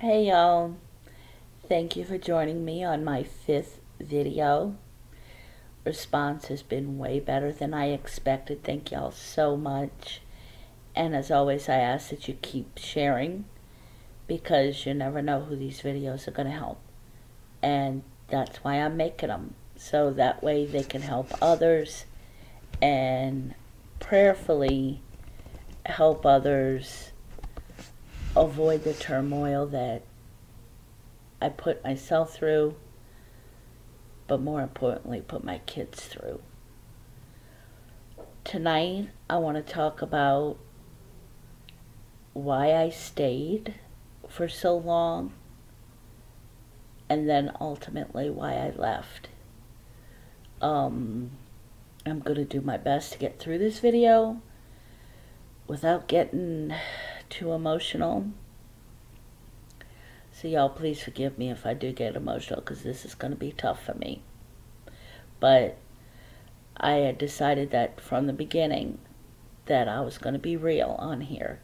Hey y'all, thank you for joining me on my fifth video. Response has been way better than I expected. Thank y'all so much. And as always, I ask that you keep sharing because you never know who these videos are going to help. And that's why I'm making them. So that way they can help others and prayerfully help others avoid the turmoil that I put myself through, but more importantly, put my kids through. Tonight, I want to talk about why I stayed for so long and then ultimately why I left. I'm going to do my best to get through this video without getting too emotional. So y'all please forgive me if I do get emotional because this is going to be tough for me. But I had decided that from the beginning that I was going to be real on here.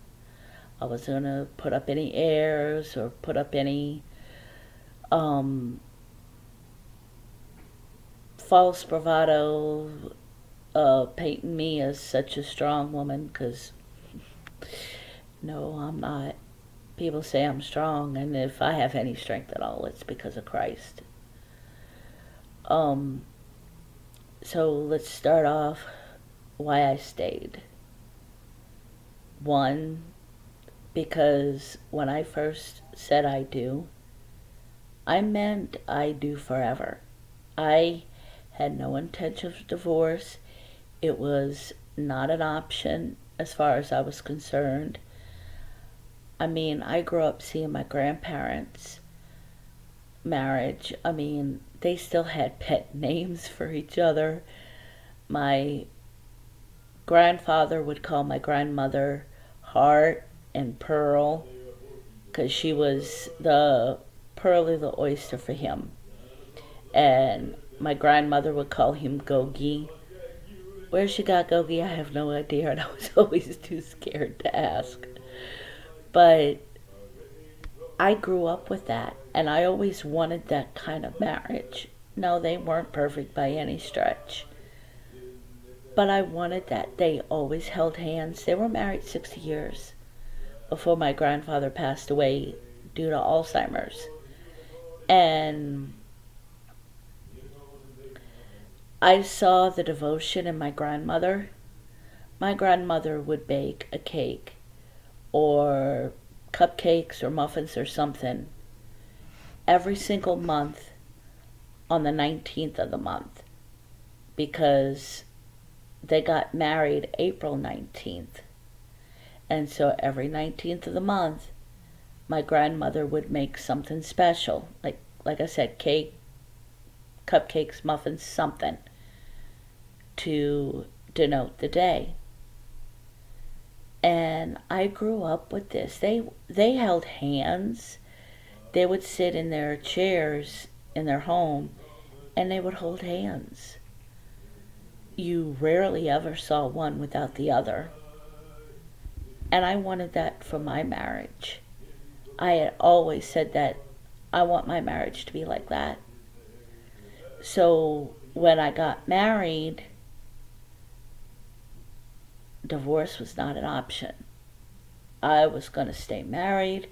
I wasn't going to put up any airs or put up any false bravado, painting me as such a strong woman, because no, I'm not. People say I'm strong, and if I have any strength at all, it's because of Christ. So let's start off why I stayed. One, because when I first said I do, I meant I do forever. I had no intention of divorce. It was not an option as far as I was concerned. I mean, I grew up seeing my grandparents' marriage. I mean, they still had pet names for each other. My grandfather would call my grandmother Heart and Pearl because she was the pearl of the oyster for him. And my grandmother would call him Gogi. Where she got Gogi, I have no idea, and I was always too scared to ask. But I grew up with that, and I always wanted that kind of marriage. No, they weren't perfect by any stretch, but I wanted that. They always held hands. They were married 60 years before my grandfather passed away due to Alzheimer's. And I saw the devotion in my grandmother. My grandmother would bake a cake or cupcakes or muffins or something every single month on the 19th of the month because they got married April 19th. And so every 19th of the month, my grandmother would make something special, like I said, cake, cupcakes, muffins, something to denote the day. And I grew up with this. They held hands. They would sit in their chairs in their home and they would hold hands. You rarely ever saw one without the other. And I wanted that for my marriage. I had always said that I want my marriage to be like that. So when I got married, divorce was not an option. I was going to stay married.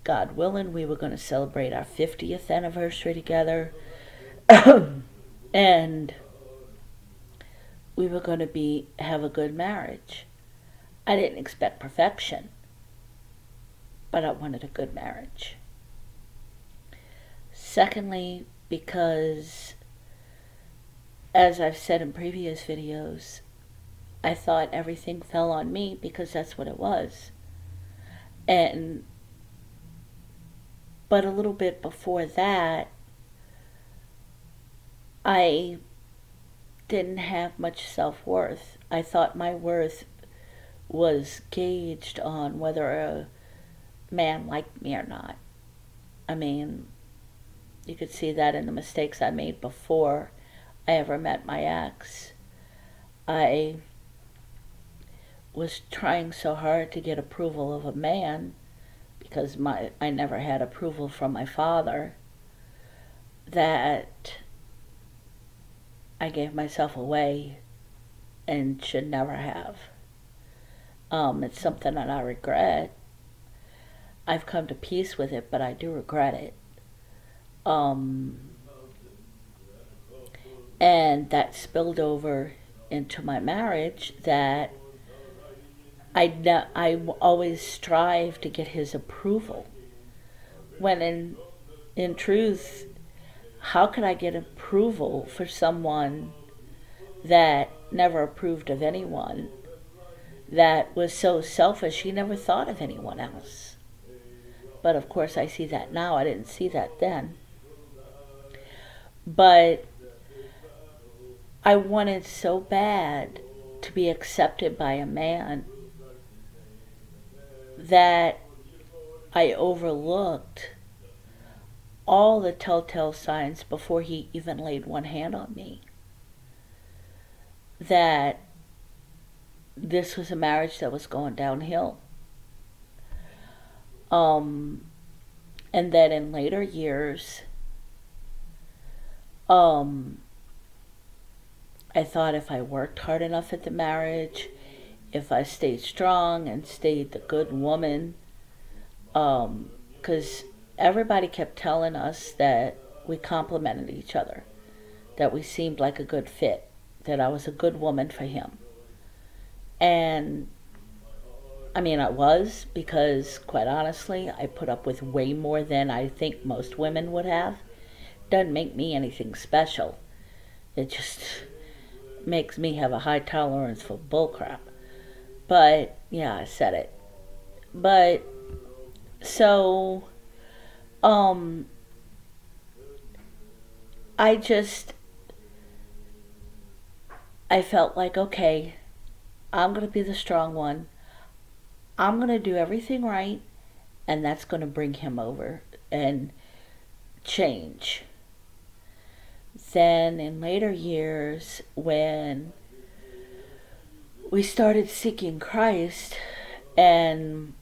God willing, we were going to celebrate our 50th anniversary together. And we were going to have a good marriage. I didn't expect perfection, but I wanted a good marriage. Secondly, because as I've said in previous videos, I thought everything fell on me because that's what it was. But a little bit before that, I didn't have much self-worth. I thought my worth was gauged on whether a man liked me or not. I mean, you could see that in the mistakes I made before I ever met my ex. I was trying so hard to get approval of a man because I never had approval from my father, that I gave myself away and should never have. It's something that I regret. I've come to peace with it, but I do regret it. Um, and that spilled over into my marriage, that I always strive to get his approval. When in truth, how could I get approval for someone that never approved of anyone, that was so selfish he never thought of anyone else? But of course I see that now. I didn't see that then. But I wanted so bad to be accepted by a man that I overlooked all the telltale signs before he even laid one hand on me, that this was a marriage that was going downhill. And then in later years, I thought if I worked hard enough at the marriage, if I stayed strong and stayed the good woman, because everybody kept telling us that we complemented each other, that we seemed like a good fit, that I was a good woman for him. And I mean, I was, because quite honestly, I put up with way more than I think most women would have. Doesn't make me anything special. It just makes me have a high tolerance for bullcrap. But yeah, I said it. But so I just I felt like, okay, I'm going to be the strong one. I'm going to do everything right, and that's going to bring him over and change. Then in later years, when we started seeking Christ and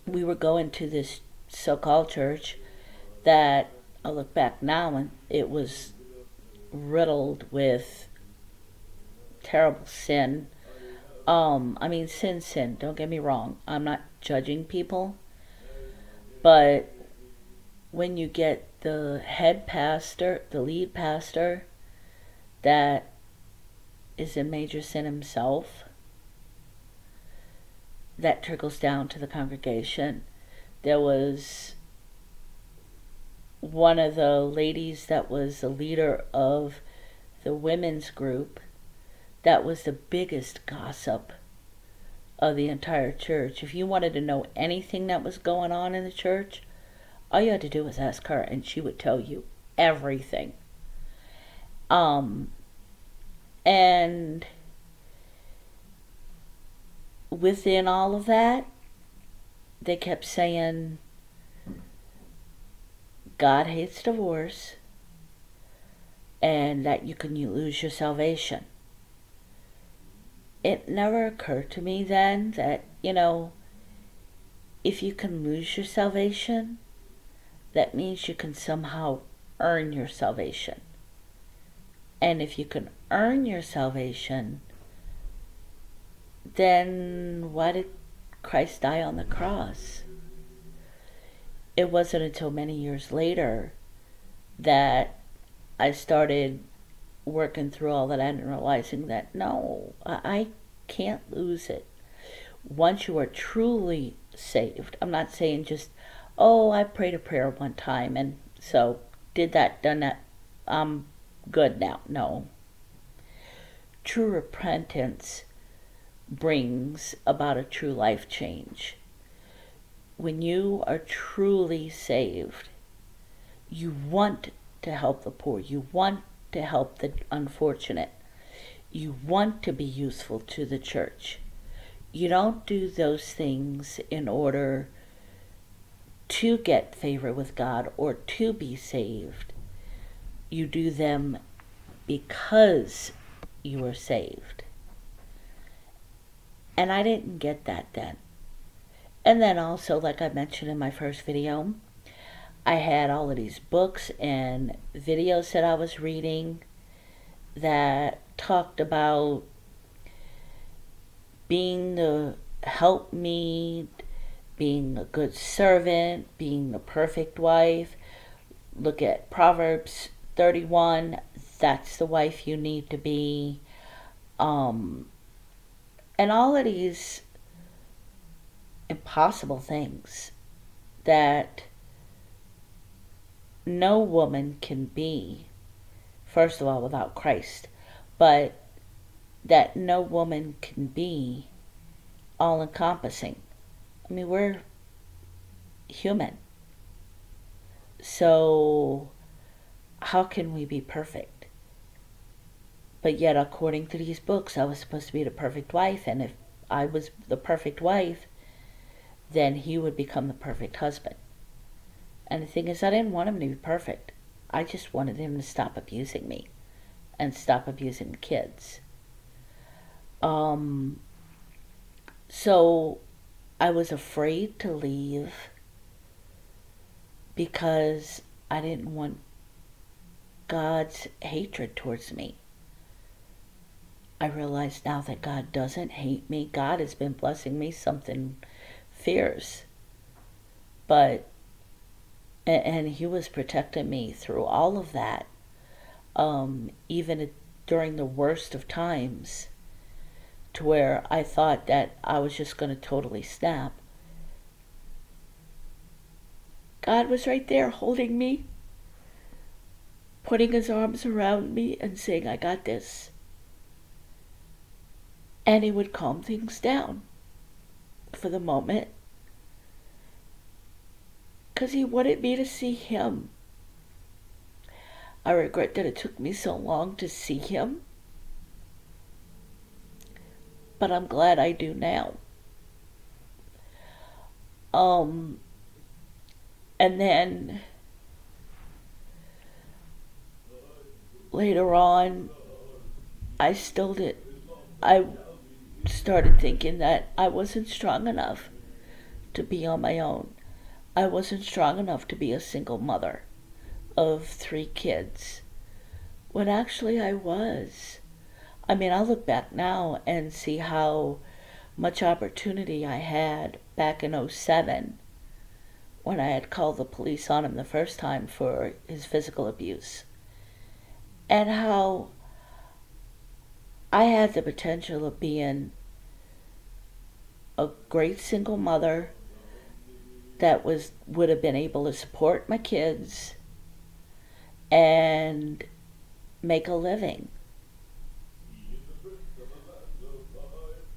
we were going to this so-called church that I look back now and it was riddled with terrible sin. I mean, sin, don't get me wrong. I'm not judging people. But when you get the head pastor, the lead pastor, that is in major sin himself, that trickles down to the congregation. There was one of the ladies that was the leader of the women's group that was the biggest gossip of the entire church. If you wanted to know anything that was going on in the church, all you had to do was ask her and she would tell you everything. And within all of that, they kept saying God hates divorce and that you can lose your salvation. It never occurred to me then that, if you can lose your salvation, that means you can somehow earn your salvation. And if you can earn your salvation, then why did Christ die on the cross? It wasn't until many years later that I started working through all that and realizing that no, I can't lose it. Once you are truly saved, I'm not saying just, oh, I prayed a prayer one time and so did that, done that, I'm good now. No. True repentance brings about a true life change. When you are truly saved, you want to help the poor. You want to help the unfortunate. You want to be useful to the church. You don't do those things in order to get favor with God or to be saved. You do them because you are saved. And I didn't get that then. And then also, like I mentioned in my first video, I had all of these books and videos that I was reading that talked about being the helpmeet, being a good servant, being the perfect wife. Look at Proverbs 31. That's the wife you need to be. Um, and all of these impossible things that no woman can be, first of all, without Christ, but that no woman can be all encompassing. I mean, we're human. So, how can we be perfect? But yet, according to these books, I was supposed to be the perfect wife, and if I was the perfect wife, then he would become the perfect husband. And the thing is, I didn't want him to be perfect. I just wanted him to stop abusing me and stop abusing the kids. So I was afraid to leave because I didn't want God's hatred towards me. I realize now that God doesn't hate me. God has been blessing me something fierce. But, and he was protecting me through all of that. Even during the worst of times, to where I thought that I was just going to totally snap. God was right there holding me, putting his arms around me and saying, I got this. And he would calm things down for the moment, because he wanted me to see him. I regret that it took me so long to see him, but I'm glad I do now. And then later on, I started thinking that I wasn't strong enough to be on my own. I wasn't strong enough to be a single mother of 3 kids, when actually I was. I mean, I look back now and see how much opportunity I had back in '07 when I had called the police on him the first time for his physical abuse, and how I had the potential of being a great single mother that would have been able to support my kids and make a living.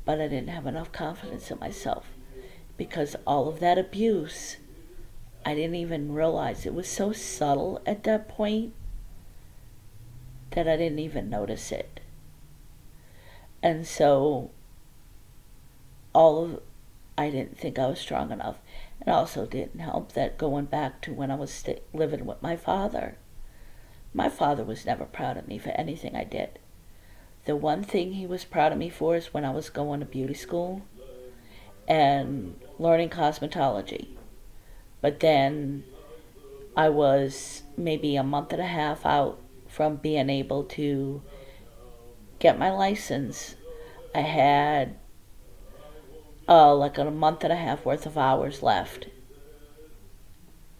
But I didn't have enough confidence in myself, because all of that abuse, I didn't even realize. It was so subtle at that point that I didn't even notice it. And so I didn't think I was strong enough. It also didn't help that going back to when I was living with my father was never proud of me for anything I did. The one thing he was proud of me for is when I was going to beauty school and learning cosmetology. But then I was maybe a month and a half out from being able to get my license. I had like a month and a half worth of hours left.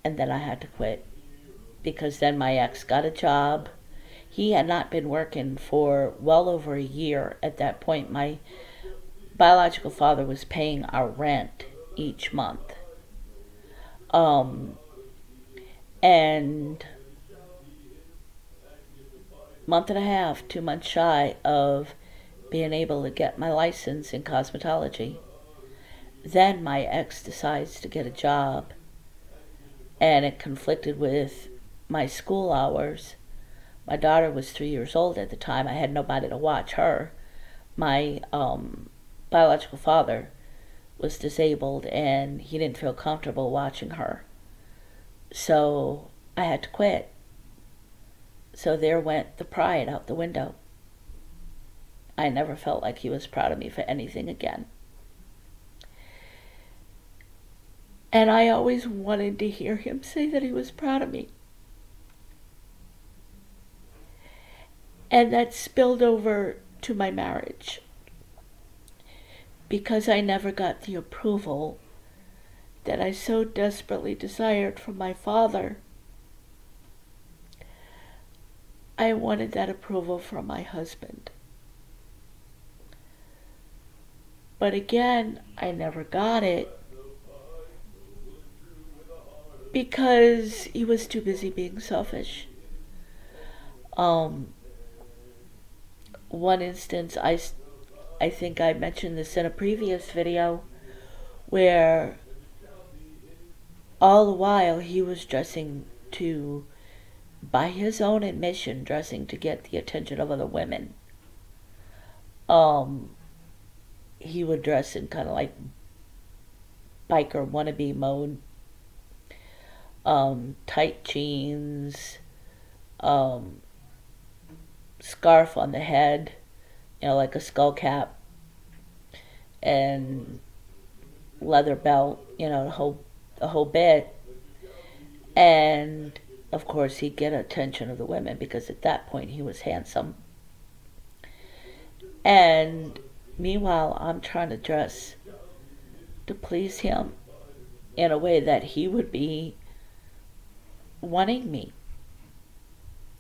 And then I had to quit, because then my ex got a job. He had not been working for well over a year at that point. My biological father was paying our rent each month. And month and a half, 2 months shy of being able to get my license in cosmetology, then my ex decides to get a job, and it conflicted with my school hours. My daughter was 3 years old at the time. I had nobody to watch her. My biological father was disabled, and he didn't feel comfortable watching her. So I had to quit. So there went the pride out the window. I never felt like he was proud of me for anything again. And I always wanted to hear him say that he was proud of me. And that spilled over to my marriage. Because I never got the approval that I so desperately desired from my father, I wanted that approval from my husband. But again, I never got it because he was too busy being selfish. One instance, I think I mentioned this in a previous video, where all the while he was dressing to, by his own admission, dressing to get the attention of other women. He would dress in kind of like biker wannabe mode. Tight jeans, scarf on the head, like a skull cap, and leather belt, the whole bit. And of course he'd get attention of the women because at that point he was handsome. And meanwhile, I'm trying to dress to please him in a way that he would be wanting me.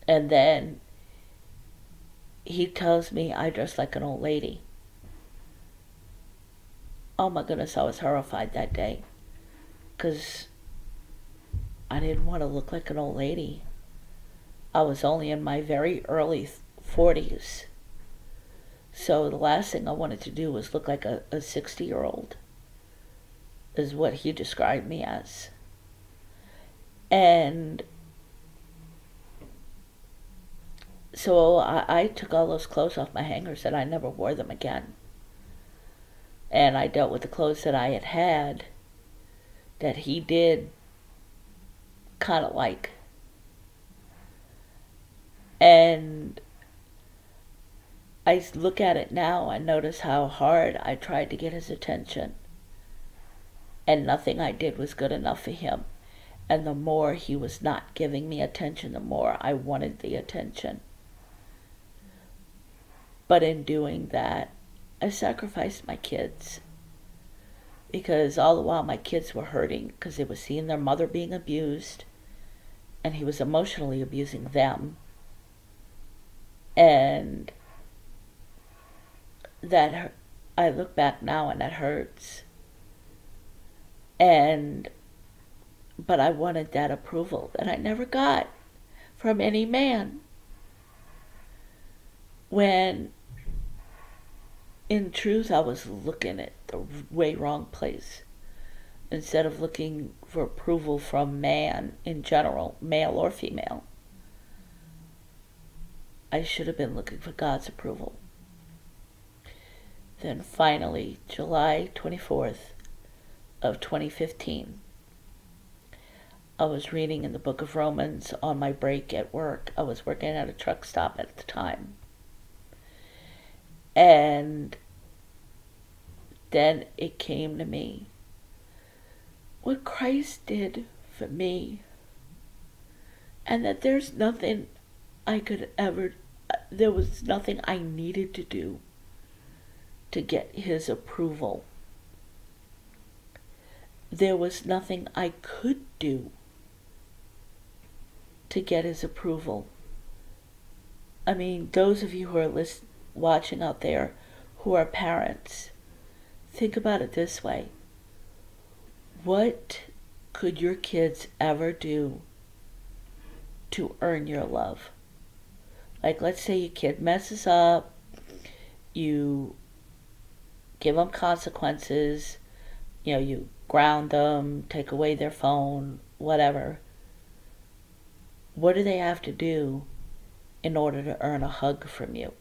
And then he tells me I dress like an old lady. Oh my goodness, I was horrified that day. Because I didn't want to look like an old lady. I was only in my very early 40s. So the last thing I wanted to do was look like a 60-year-old, is what he described me as. And so I took all those clothes off my hangers and I never wore them again. And I dealt with the clothes that I had that he did kind of like. And I look at it now and notice how hard I tried to get his attention. And nothing I did was good enough for him. And the more he was not giving me attention, the more I wanted the attention. But in doing that, I sacrificed my kids. Because all the while my kids were hurting because they were seeing their mother being abused. And he was emotionally abusing them. And that, I look back now and that hurts. But I wanted that approval that I never got from any man. When in truth I was looking at the way wrong place. Instead of looking for approval from man in general, male or female, I should have been looking for God's approval. Then finally, July 24th of 2015, I was reading in the book of Romans on my break at work. I was working at a truck stop at the time. And then it came to me. What Christ did for me. And that there was nothing I needed to do to get his approval. There was nothing I could do to get his approval. I mean, those of you who are watching out there who are parents, think about it this way. What could your kids ever do to earn your love? Like, let's say your kid messes up, you give them consequences, you ground them, take away their phone, whatever. What do they have to do in order to earn a hug from you?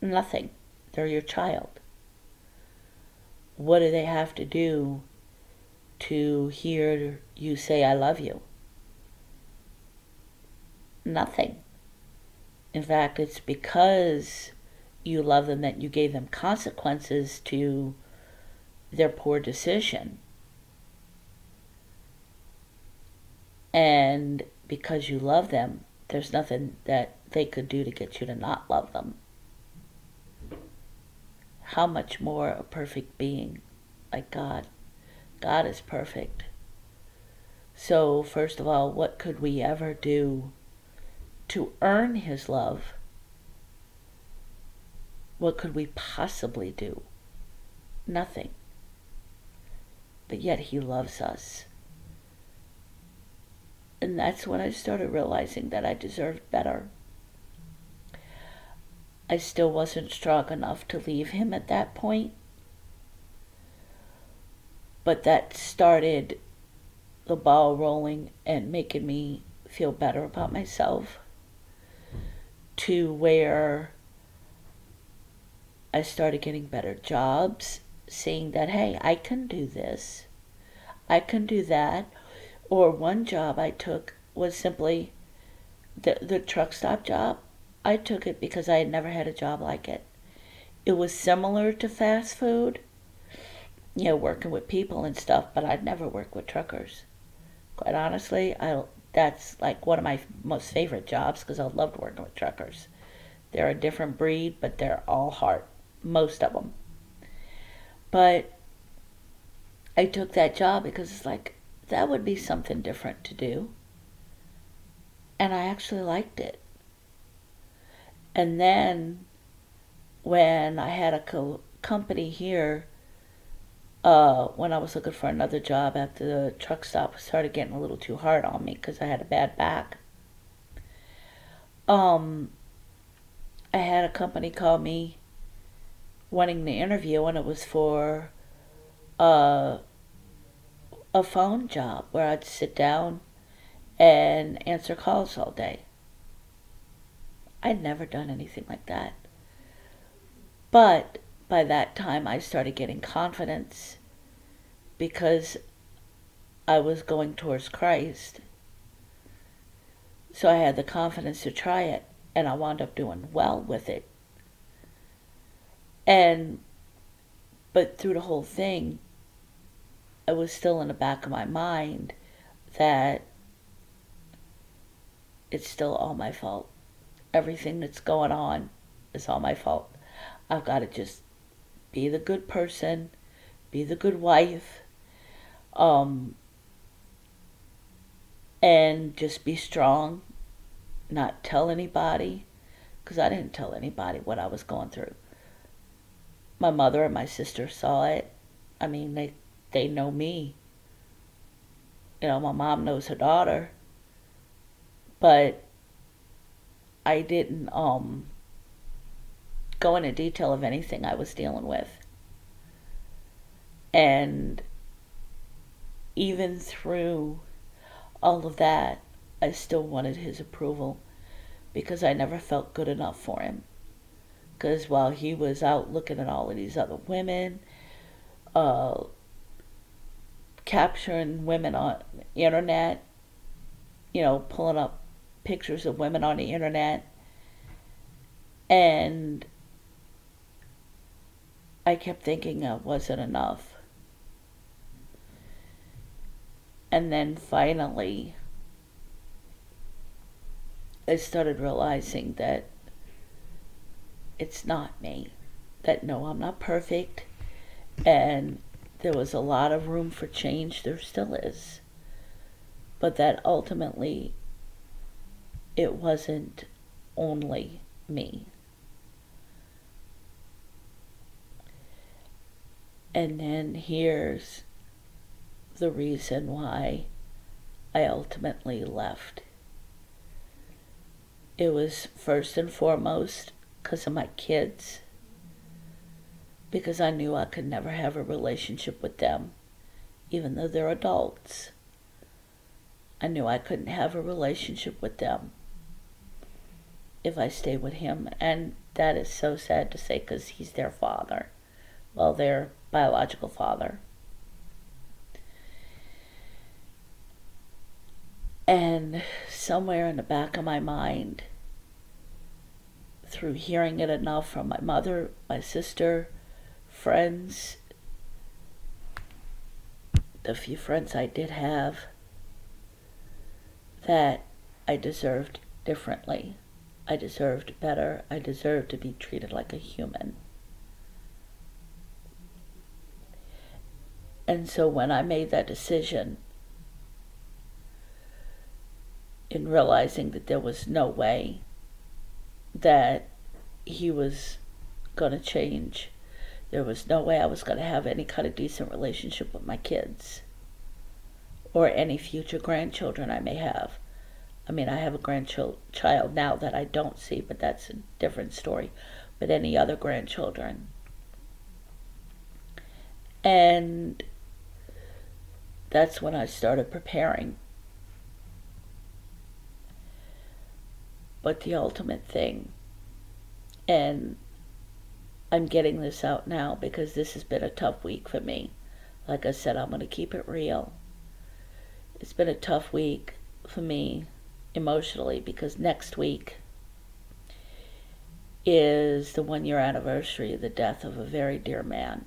Nothing. They're your child. What do they have to do to hear you say, I love you? Nothing. In fact, it's because you love them that you gave them consequences to their poor decision. And because you love them, there's nothing that they could do to get you to not love them. How much more a perfect being like God? God is perfect. So, first of all, what could we ever do to earn His love? What could we possibly do? Nothing. But yet He loves us. And that's when I started realizing that I deserved better. I still wasn't strong enough to leave Him at that point. But that started the ball rolling and making me feel better about myself, to where I started getting better jobs, seeing that, hey, I can do this, I can do that. Or one job I took was simply the truck stop job. I took it because I had never had a job like it. It was similar to fast food, working with people and stuff, but I'd never worked with truckers. Quite honestly, that's like one of my most favorite jobs because I loved working with truckers. They're a different breed, but they're all heart, most of them. But I took that job because it's like, that would be something different to do. And I actually liked it. And then when I had a company here, when I was looking for another job after the truck stop started getting a little too hard on me because I had a bad back, I had a company call me wanting the interview, and it was for a phone job where I'd sit down and answer calls all day. I'd never done anything like that. But by that time, I started getting confidence because I was going towards Christ. So I had the confidence to try it, and I wound up doing well with it. But through the whole thing, it was still in the back of my mind that it's still all my fault. Everything that's going on is all my fault. I've got to just be the good person, be the good wife, and just be strong, not tell anybody, because I didn't tell anybody what I was going through. My mother and my sister saw it. I mean, they know me. My mom knows her daughter, but I didn't go into detail of anything I was dealing with. And even through all of that, I still wanted His approval because I never felt good enough for Him. Because while He was out looking at all of these other women, capturing women on the internet, pulling up pictures of women on the internet, and I kept thinking it wasn't enough. And then finally, I started realizing that it's not me. That no, I'm not perfect. And there was a lot of room for change. There still is. But that ultimately, it wasn't only me. And then here's the reason why I ultimately left. It was first and foremost because of my kids. Because I knew I could never have a relationship with them, even though they're adults. I knew I couldn't have a relationship with them if I stayed with Him. And that is so sad to say because He's their father. Well, their biological father. And somewhere in the back of my mind, through hearing it enough from my mother, my sister, friends, the few friends I did have, that I deserved differently. I deserved better. I deserved to be treated like a human. And so when I made that decision, in realizing that there was no way that he was going to change, there was no way I was going to have any kind of decent relationship with my kids or any future grandchildren I may have. I mean, I have a grandchild now that I don't see, but that's a different story. But any other grandchildren. And that's when I started preparing. But the ultimate thing, and I'm getting this out now because this has been a tough week for me. Like I said, I'm going to keep it real. It's been a tough week for me emotionally because next week is the 1-year anniversary of the death of a very dear man.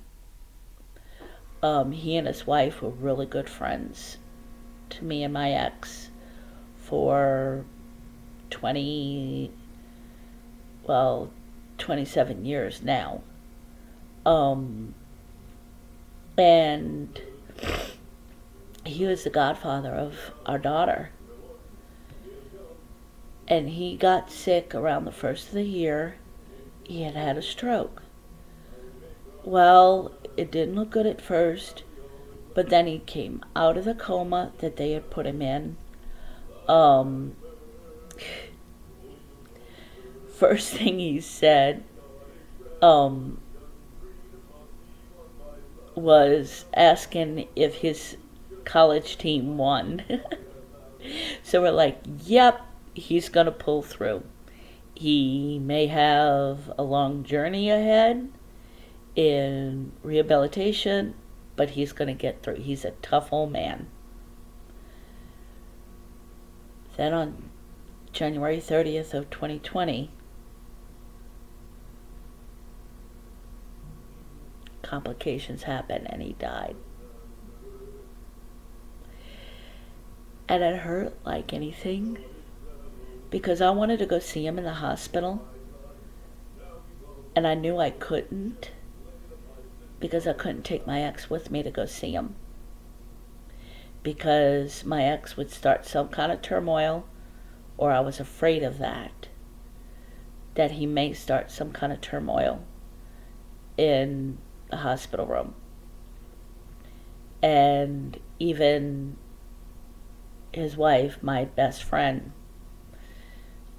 He and his wife were really good friends to me and my ex for 27 years now. And he was the godfather of our daughter. And he got sick around the first of the year. He had had a stroke. Well, it didn't look good at first, but then he came out of the coma that they had put him in. First thing he said was asking if his college team won. So we're like, yep, he's going to pull through. He may have a long journey ahead in rehabilitation, but he's going to get through. He's a tough old man. Then on January 30th of 2020, complications happened and he died. And it hurt like anything because I wanted to go see him in the hospital and I knew I couldn't because I couldn't take my ex with me to go see him because my ex would start some kind of turmoil, or I was afraid of that he may start some kind of turmoil in the hospital room. And even his wife, my best friend,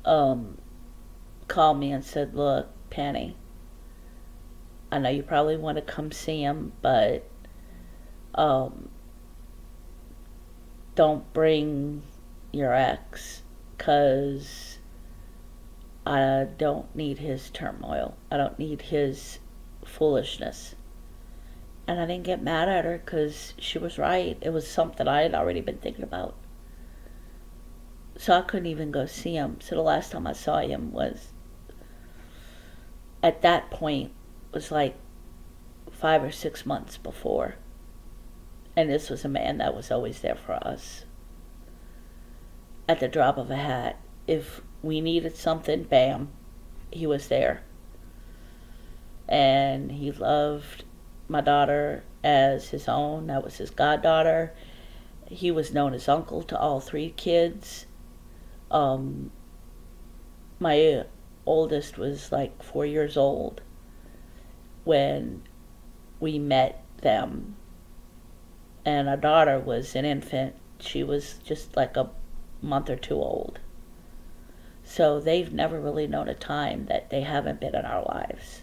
called me and said, look, Penny, I know you probably want to come see him, but don't bring your ex, because I don't need his turmoil. I don't need his foolishness. And I didn't get mad at her because she was right. It was something I had already been thinking about. So I couldn't even go see him. So the last time I saw him was, at that point, was like 5 or 6 months before. And this was a man that was always there for us. At the drop of a hat. If we needed something, bam, he was there. And he loved my daughter as his own. That was his goddaughter. He was known as uncle to all 3 kids. My oldest was like 4 years old when we met them. And our daughter was an infant. She was just like a month or 2 old. So they've never really known a time that they haven't been in our lives.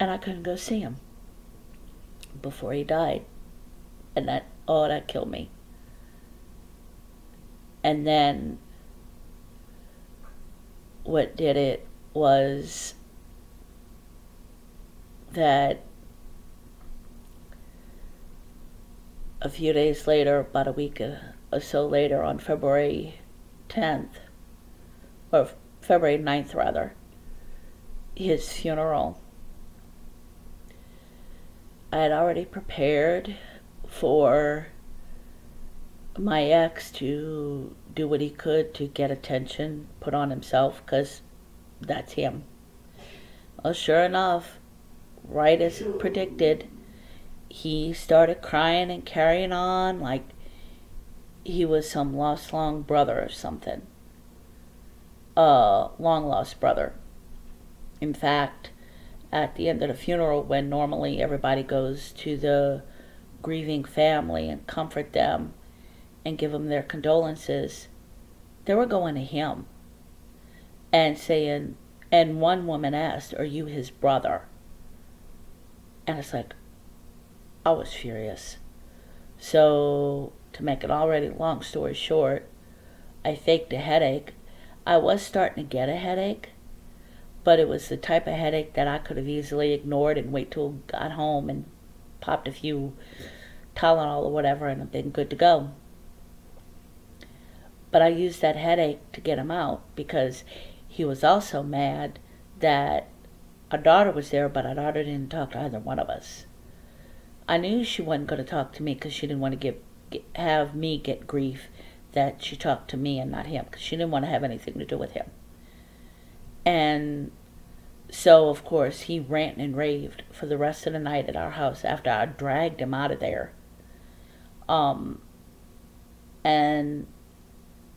And I couldn't go see him before he died. And that killed me. And then what did it was that a few days later, about a week or so later, on February 10th, or February 9th rather, his funeral. I had already prepared for my ex to do what he could to get attention put on himself, because that's him. Well, sure enough, right as predicted, he started crying and carrying on like he was some lost long brother or something. Long lost brother. In fact, at the end of the funeral, when normally everybody goes to the grieving family and comfort them and give them their condolences, they were going to him and saying, and one woman asked, "Are you his brother?" And it's like, I was furious. So, to make an already long story short, I faked a headache. I was starting to get a headache, but it was the type of headache that I could have easily ignored and wait till I got home and popped a few Tylenol or whatever and I've been good to go. But I used that headache to get him out because he was also mad that our daughter was there, but our daughter didn't talk to either one of us. I knew she wasn't going to talk to me because she didn't want to have me get grief that she talked to me and not him, because she didn't want to have anything to do with him. And so, of course, he ranted and raved for the rest of the night at our house after I dragged him out of there. And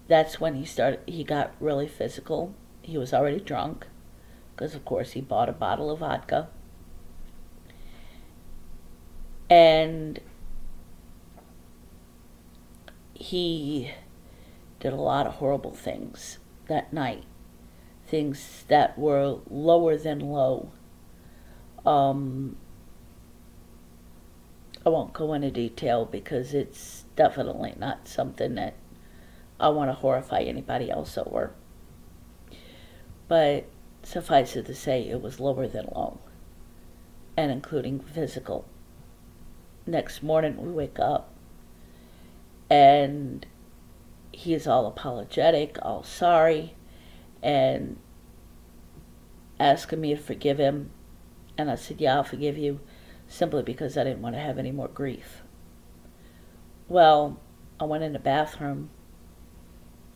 that's when he got really physical. He was already drunk, because, of course, he bought a bottle of vodka. And he did a lot of horrible things that night. Things that were lower than low. I won't go into detail because it's definitely not something that I want to horrify anybody else over. But suffice it to say, it was lower than low, and including physical. Next morning we wake up and he's all apologetic, all sorry, and asking me to forgive him. And I said, yeah, I'll forgive you, simply because I didn't want to have any more grief. Well, I went in the bathroom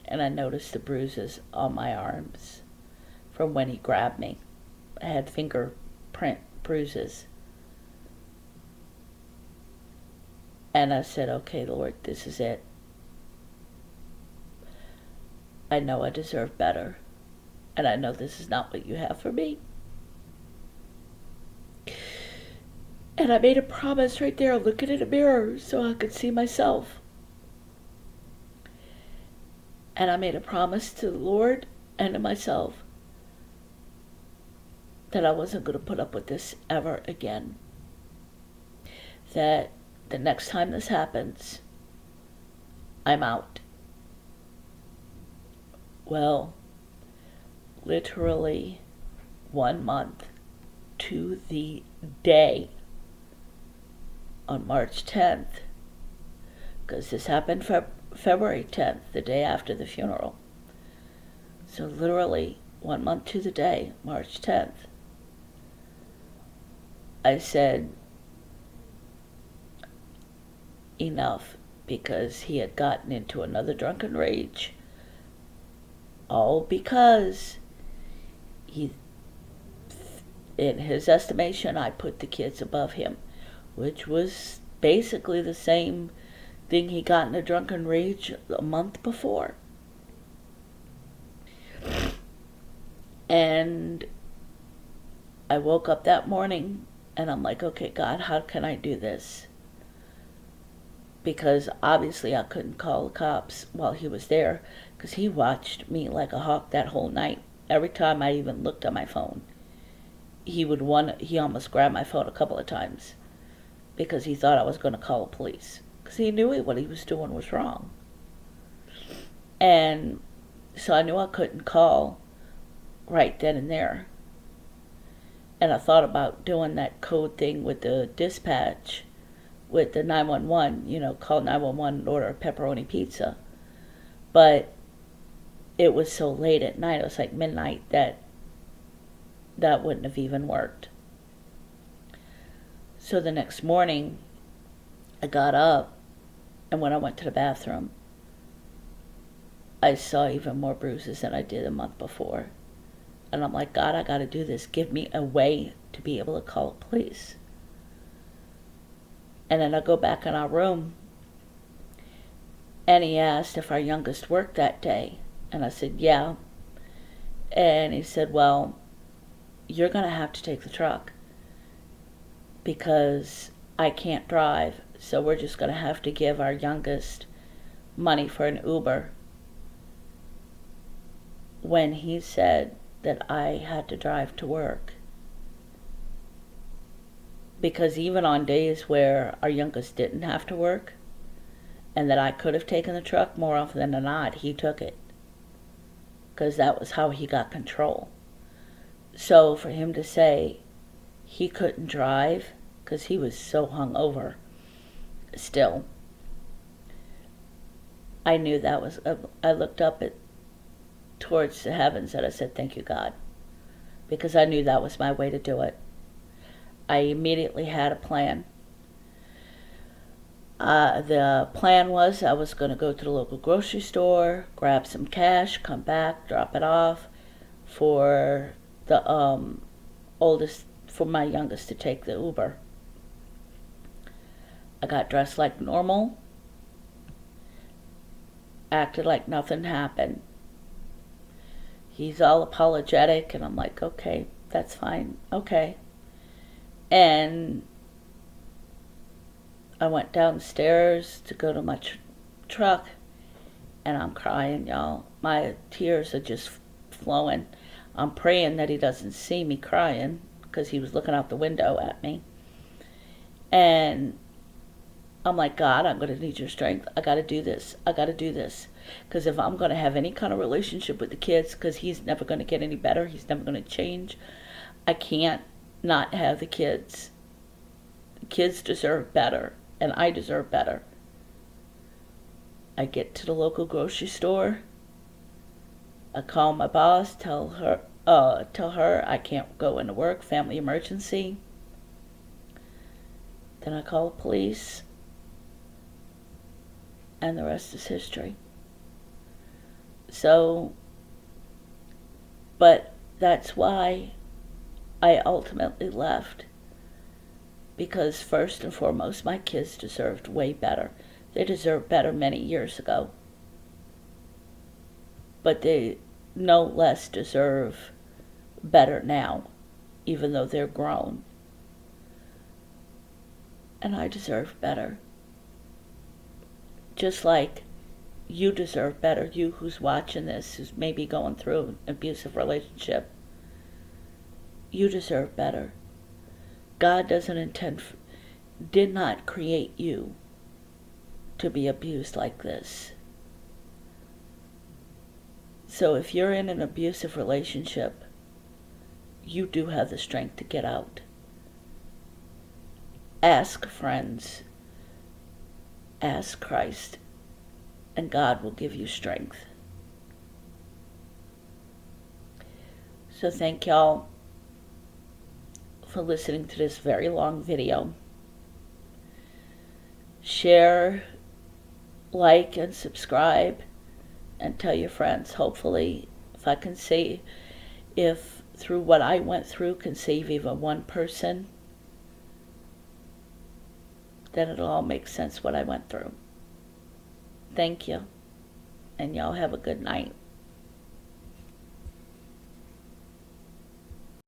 and I noticed the bruises on my arms from when he grabbed me. I had fingerprint bruises. And I said, okay, Lord, this is it. I know I deserve better. And I know this is not what you have for me. And I made a promise right there, looking in a mirror so I could see myself. And I made a promise to the Lord and to myself that I wasn't going to put up with this ever again. That the next time this happens, I'm out. Well, literally 1 month to the day, on March 10th, because this happened February 10th, the day after the funeral. So literally 1 month to the day, March 10th, I said enough, because he had gotten into another drunken rage. All because in his estimation, I put the kids above him, which was basically the same thing he got in a drunken rage a month before. And I woke up that morning and I'm like, okay, God, how can I do this? Because obviously I couldn't call the cops while he was there, because he watched me like a hawk that whole night. Every time I even looked at my phone, he almost grabbed my phone a couple of times because he thought I was going to call the police, because he knew what he was doing was wrong. And so I knew I couldn't call right then and there. And I thought about doing that code thing with the dispatch, with the 911, call 911 and order a pepperoni pizza. But it was so late at night, it was like midnight, that wouldn't have even worked. So the next morning, I got up, and when I went to the bathroom, I saw even more bruises than I did a month before. And I'm like, God, I got to do this. Give me a way to be able to call the police. And then I go back in our room, and he asked if our youngest worked that day. And I said, yeah. And he said, well, you're going to have to take the truck because I can't drive. So we're just going to have to give our youngest money for an Uber. When he said that I had to drive to work. Because even on days where our youngest didn't have to work and that I could have taken the truck, more often than not, he took it. Because that was how he got control. So for him to say he couldn't drive because he was so hungover still, I knew that was, I looked up towards the heavens and I said, thank you, God. Because I knew that was my way to do it. I immediately had a plan. The plan was I was going to go to the local grocery store, grab some cash, come back, drop it off for the my youngest to take the Uber. I got dressed like normal, acted like nothing happened. He's all apologetic, and I'm like, okay, that's fine, okay. And I went downstairs to go to my truck, and I'm crying, y'all. My tears are just flowing. I'm praying that he doesn't see me crying because he was looking out the window at me. And I'm like, God, I'm going to need your strength. I got to do this. I got to do this. Because if I'm going to have any kind of relationship with the kids, because he's never going to get any better, he's never going to change, I can't not have the kids. The kids deserve better, and I deserve better. I get to the local grocery store. I call my boss, tell her I can't go into work, family emergency. Then I call the police, and the rest is history. So, but that's why I ultimately left. Because first and foremost, my kids deserved way better. They deserved better many years ago. But they no less deserve better now, even though they're grown. And I deserve better. Just like you deserve better, you who's watching this, who's maybe going through an abusive relationship. You deserve better. God did not create you to be abused like this. So if you're in an abusive relationship, you do have the strength to get out. Ask friends. Ask Christ. And God will give you strength. So thank y'all for listening to this very long video. Share, like, and subscribe, and tell your friends. Hopefully, if I can say, if through what I went through can save even one person, then it'll all make sense what I went through. Thank you, and y'all have a good night.